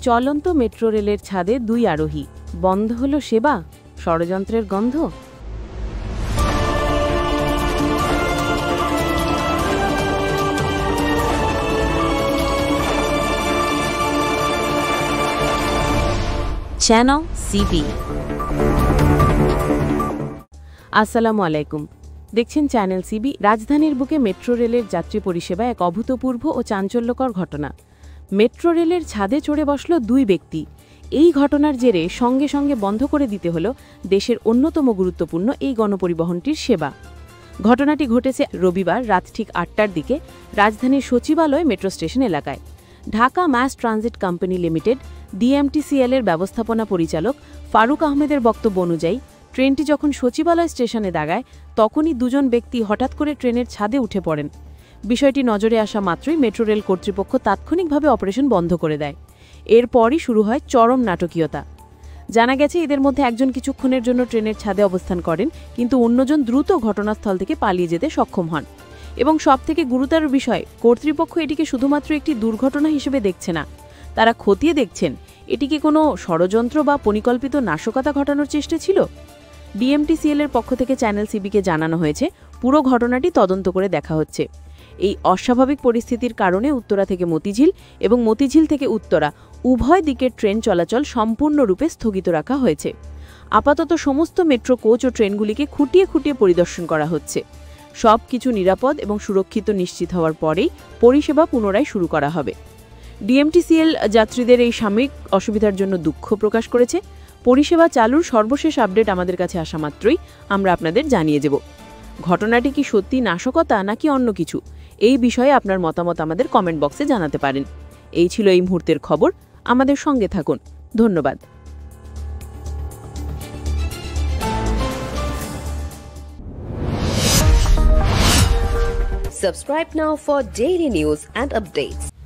চলন্ত মেট্রো রেলের ছাদে দুই আরোহী, বন্ধ হলো সেবা, ষড়যন্ত্রের গন্ধ। Channel CB. আসসালামু আলাইকুম, দেখছেন চ্যানেল সিবি। রাজধানীর বুকে মেট্রো রেলের যাত্রী পরিষেবা এক অভূতপূর্ব ও চাঞ্চল্যকর ঘটনা। মেট্রো রেলের ছাদে চড়ে বসল দুই ব্যক্তি। এই ঘটনার জেরে সঙ্গে সঙ্গে বন্ধ করে দিতে হল দেশের অন্যতম গুরুত্বপূর্ণ এই গণপরিবহনটির সেবা। ঘটনাটি ঘটেছে রবিবার রাত ঠিক ৮টার দিকে রাজধানীর সচিবালয় মেট্রো স্টেশন এলাকায়। Dhaka mass transit company limited DMTCL এর ব্যবস্থাপনা পরিচালক ফারুক আহমেদের বক্তব্য অনুযায়ী, ট্রেনটি যখন সচিবালয় স্টেশনে দাঁড়ায় তখনই দুজন ব্যক্তি হঠাৎ করে ট্রেনের ছাদে উঠে পড়েন। বিষয়টি নজরে আসা মাত্রই মেট্রো রেল কর্তৃপক্ষ তাৎক্ষণিকভাবে অপারেশন বন্ধ করে দেয়। এরপরই শুরু হয় চরম নাটকীয়তা। জানা গেছে, এদের মধ্যে একজন কিছুক্ষণের জন্য ট্রেনের ছাদে অবস্থান করেন, কিন্তু অন্যজন দ্রুত ঘটনাস্থল থেকে পালিয়ে যেতে সক্ষম হন। এবং সবথেকে গুরুতর বিষয়, কর্তৃপক্ষ এটিকে শুধুমাত্র একটি দুর্ঘটনা হিসেবে দেখছে না, তারা খতিয়ে দেখছেন এটিকে কোনো ষড়যন্ত্র বা পরিকল্পিত নাশকতা ঘটানোর চেষ্টা ছিল। DMTCL এর পক্ষ থেকে চ্যানেল সিবিকে জানানো হয়েছে, পুরো ঘটনাটি তদন্ত করে দেখা হচ্ছে। এই অস্বাভাবিক পরিস্থিতির কারণে উত্তরা থেকে মতিঝিল এবং মতিঝিল থেকে উত্তরা উভয় দিকের ট্রেন চলাচল সম্পূর্ণরূপে স্থগিত রাখা হয়েছে। আপাতত সমস্ত মেট্রো কোচ ও ট্রেনগুলিকে খুঁটিয়ে খুঁটিয়ে পরিদর্শন করা হচ্ছে। সব কিছু নিরাপদ এবং সুরক্ষিত নিশ্চিত হওয়ার পরেই পরিষেবা পুনরায় শুরু করা হবে। DMTCL যাত্রীদের এই সাময়িক অসুবিধার জন্য দুঃখ প্রকাশ করেছে। পরিষেবা চালুর সর্বশেষ আপডেট আমাদের কাছে আসা মাত্রই আমরা আপনাদের জানিয়ে দেব। ঘটনাটি কি সত্যি নাশকতা নাকি অন্য কিছু, এই বিষয়ে আপনার মতামত আমাদের কমেন্ট বক্সে জানাতে পারেন। এই ছিল এই মুহূর্তের খবর, আমাদের সঙ্গে থাকুন। ধন্যবাদ। Subscribe now for daily news and updates.